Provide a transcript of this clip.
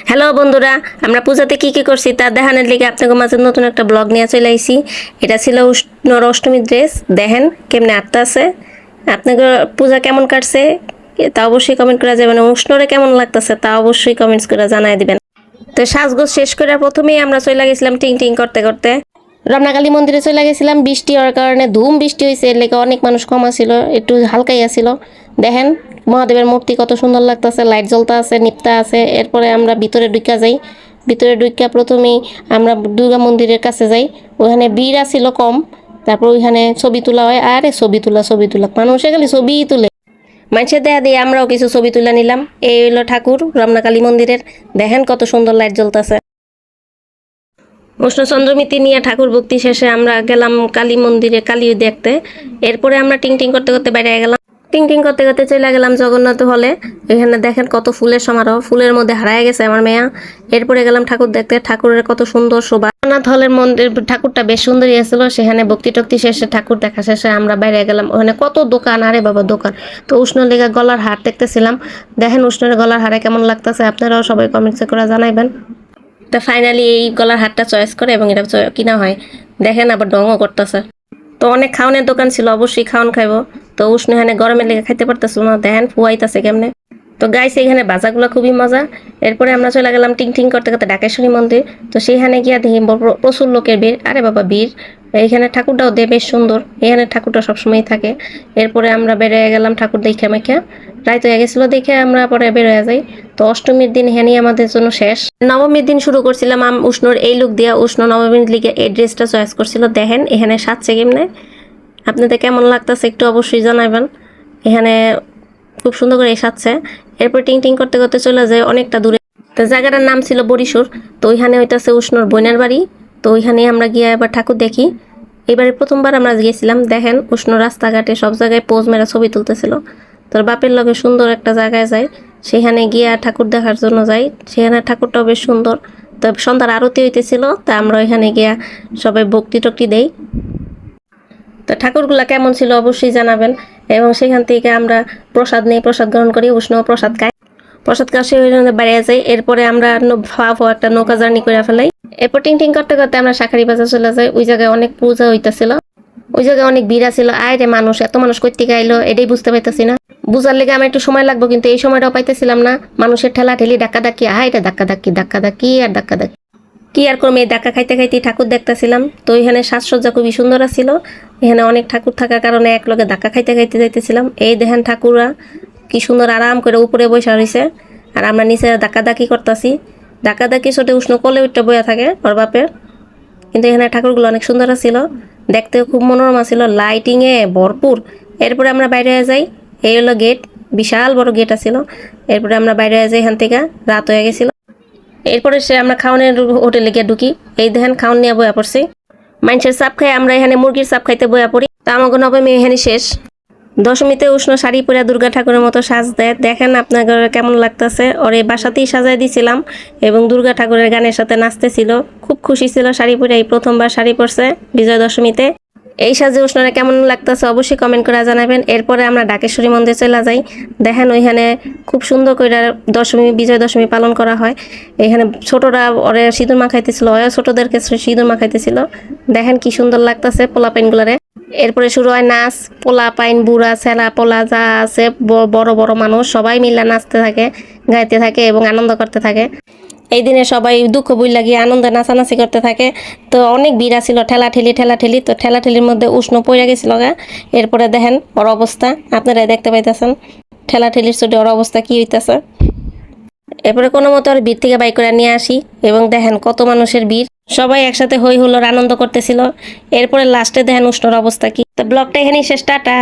Hello বন্ধুরা, আমরা পূজাতে কি কি করছি তা দেখানোর লিগে আপনাদের মাঝে নতুন একটা ব্লগ নিয়ে চলে আইছি। এটা ছিল উষ্ণর অষ্টমীর ড্রেস। দেখেন কেমনে আটটা আছে। আপনাদের পূজা কেমন কাটছে তা অবশ্যই কমেন্ট করে যাবেন। উষ্ণরে কেমন লাগতেছে তা অবশ্যই কমেন্টস করে জানাই দিবেন। তো সাজগোজ শেষ করে প্রথমেই আমরা চলে গেছিলাম টিং টিং করতে করতে রমনাকালী মন্দিরে চলে গেছিলাম। বৃষ্টি হওয়ার কারণে ধুম বৃষ্টি হয়েছে, এর লেগে অনেক মানুষ কম ছিল, একটু হালকাই আছিল। দেখেন মহাদেবের মূর্তি কত সুন্দর লাগতেছে, লাইট জ্বলতা আছে, নিপতা আছে। এরপরে আমরা ভিতরে ঢুকা যাই। ভিতরে ঢুকা প্রথমেই আমরা দুর্গা মন্দিরের কাছে যাই। ওখানে ভিড় আছিল কম। তারপর ওইখানে ছবি তোলা হয়। আরে ছবি তোলা মানুষে খালি ছবি তুলে। মানুষের দেয়া দিয়ে আমরাও কিছু ছবি তুলে নিলাম। এই হলো ঠাকুর রমনাকালী মন্দিরের। দেখেন কত সুন্দর লাইট জ্বলতেছে। উষ্ণ চন্দ্রমিতি নিয়ে ঠাকুর ভক্তি শেষে আমরা গেলাম কালী মন্দিরে কালী দেখতে। এরপরে আমরা টিং টিং করতে করতে বাইরে গেলাম। টিং টিং করতে করতে চলে গেলাম জগন্নাথ হলে। এখানে দেখেন কত ফুলের সমারোহ, ফুলের মধ্যে হারায় গেছে আমার মেয়া। এরপরে গেলাম ঠাকুর দেখতে। ঠাকুরের কত সুন্দর শোভা। জগন্নাথ হলের মন্দির ঠাকুরটা বেশ সুন্দরই ছিল। সেখানে ভক্তি টক্তি শেষে ঠাকুর দেখা শেষে আমরা বাইরে গেলাম। ওখানে কত দোকান, আরে বাবা দোকান। তো উষ্ণ লেগা গলার হার দেখতেছিলাম। দেখেন উষ্ণের গলার হারে কেমন লাগতেছে, আপনারাও সবাই কমেন্টসে করে জানাইবেন। তা ফাইনালি এই গলার হারটা চয়েস করে এবং এটা কিনা হয়। দেখেন আবার ডংও করতেছে। তো অনেক খাওয়ানোর দোকান ছিল, অবশ্যই খাওয়ান খাইবো। তো উষ্ণ এখানে গরমের লেগে খাইতে পারতেছিল না। দেখেন ফুয়াইতেছে কেমনে। তো গাইছে এখানে বাজাগুলো খুবই মজা। এরপরে আমরা চলে গেলাম টিং টিং করতে করতে ঢাকেশ্বরী মন্দির। তো সেইখানে গিয়া দেখি প্রচুর লোকের ভিড়, আরে বাবা ভিড়। এইখানে ঠাকুরটাও দে বেশ সুন্দর, এখানে ঠাকুরটা সবসময় থাকে। এরপরে আমরা বেরিয়ে গেলাম ঠাকুর দেখে মেখে। রাত হয়ে গেছিলো দেখে আমরা পরে বের হয়ে যাই। তো অষ্টমীর দিন হেনি আমাদের জন্য শেষ। নবমীর দিন শুরু করছিলাম উষ্ণর এই লুক দিয়া। উষ্ণ নবমীর লিগে এই ড্রেসটা চয়েস করছিল। দেখেন এখানে সাজছে কেমনে, আপনাদের কেমন লাগতেছে একটু অবশ্যই জানাবেন। এখানে খুব সুন্দর করে সাজছে। এরপর টিং টিং করতে করতে চলে যায় অনেকটা দূরে। তো জায়গাটার নাম ছিল বরিশুর। তো ওইখানে হইতাছে উষ্ণর বোনের বাড়ি। তো ওইখানে আমরা গিয়ে এবার ঠাকুর দেখি। এবারে প্রথমবার আমরা গিয়েছিলাম। দেখেন উষ্ণ রাস্তাঘাটে সব জায়গায় পোজ মেরা ছবি তুলতেছিল। তোর বাপের লগে সুন্দর একটা জায়গায় যায়, সেখানে গিয়া ঠাকুর দেখার জন্য যাই। সেখানে ঠাকুরটাও বেশ সুন্দর। তো সন্ধ্যার আরতি হইতেছিল, তা আমরা ওইখানে গিয়া সবাই ভক্তি টক্তি দেই। তো ঠাকুরগুলা কেমন ছিল অবশ্যই জানাবেন। এবং সেখান থেকে আমরা প্রসাদ নিই, প্রসাদ গ্রহণ করি, উষ্ণ প্রসাদ খাই। প্রসাদ কাশি বেড়ে যাই। এরপরে আমরা একটা নৌকা জার্নি করে ফেলাই। এরপর টিং টিং করতে করতে আমরা শাঁখারি বাজার চলে যাই। ওই জায়গায় অনেক পূজা হইতেছিল, ওই জায়গায় অনেক ভিড় ছিল। আরে মানুষ, এত মানুষ কই থেকে আইলো এটাই বুঝতে পাইতেছি না। বুঝার লেগে আমার একটু সময় লাগবে, কিন্তু এই সময়টাও পাইতেছিলাম না। মানুষের ঠেলা ঠেলি ধাক্কা ধাক্কি, এটা ধাক্কা ধাক্কি কি আর করবো, এই ধাক্কা খাইতে খাইতে ঠাকুর দেখতেছিলাম। তো এখানে সাজসজ্জা খুবই সুন্দর ছিল। এখানে অনেক ঠাকুর থাকার কারণে এক লগে ধাক্কা খাইতে খাইতে যাইতেছিলাম। এই দেখেন ঠাকুররা কি সুন্দর আরাম করে উপরে বসে রয়েছে, আর আমরা নিচে ধাক্কা ধাক্কি করতেছি। ধাক্কা ধাক্কি ছোটে উষ্ণ কোলে উঠতে বইয়া থাকে ওর বাপের। কিন্তু এখানে ঠাকুরগুলো অনেক সুন্দর ছিল, দেখতেও খুব মনোরমা ছিল, লাইটিংয়ে ভরপুর। এরপরে আমরা বাইরে যাই। এই হলো গেট, বিশাল বড় গেট আছিল। এরপরে আমরা বাইরে যাই, এখান থেকে রাত হয়ে গেছিল। এরপরে আমরা খাওয়ানোর হোটেলে গিয়ে ঢুকি। এই দেখেন খাওয়ান নিয়ে বয়া পড়ছি। মানুষের চাপ খাই, আমরা এখানে মুরগির চাপ খাইতে বয়া পড়ি। তা আমাকে নবমী এখানে শেষ। দশমীতে উষ্ণ শাড়ি পরে দুর্গা ঠাকুরের মতো সাজ দেয়। দেখেন আপনাদের কেমন লাগতেছে। ওর এই বাসাতেই সাজাই দিছিলাম এবং দুর্গা ঠাকুরের গানের সাথে নাচতেছিল। খুব খুশি ছিল শাড়ি পরে, এই প্রথমবার শাড়ি পরছে বিজয় দশমীতে। এই সাজে উষ্ণরে কেমন লাগতেছে অবশ্যই কমেন্ট করে জানাবেন। এরপরে আমরা ঢাকেশ্বরী মন্দিরে চলে যাই। দেখেন ওইখানে খুব সুন্দর করে দশমী বিজয় দশমী পালন করা হয়। এখানে ছোটরা ওরে সিঁদুর মাখাইতেছিল, ছোটদেরকে সিঁদুর মাখাইতেছিল। দেখেন কি সুন্দর লাগতেছে পোলাপাইনগুলারে। এরপরে শুরু হয় নাচ। পোলা পাইন, বুড়া ছেলা পোলা যা আছে, বড় বড় মানুষ সবাই মিলে নাচতে থাকে, গাইতে থাকে এবং আনন্দ করতে থাকে। এই দিনে সবাই দুঃখ বই লাগিয়ে আনন্দে নাচানাচি করতে থাকে। তো অনেক ভিড় ছিল, ঠেলাঠেলি। তো ঠেলাঠেলির মধ্যে উষ্ণ পড়ে গেছিল গা। এরপরে দেখেন ওর অবস্থা, আপনারাই দেখতে পাইতেছেন ঠেলাঠেলির চোটে ওর অবস্থা কি হইতেছে। এরপরে কোনো মতো আর ভিড় থেকে বাইক করে নিয়ে আসি এবং দেখেন কত মানুষের ভিড়, সবাই একসাথে হই হুল্লোড় আনন্দ করতেছিল। এরপরে লাস্টে দেখেন উষ্ণর অবস্থা কি। তো ব্লগটা এখানেই শেষ, টাটা।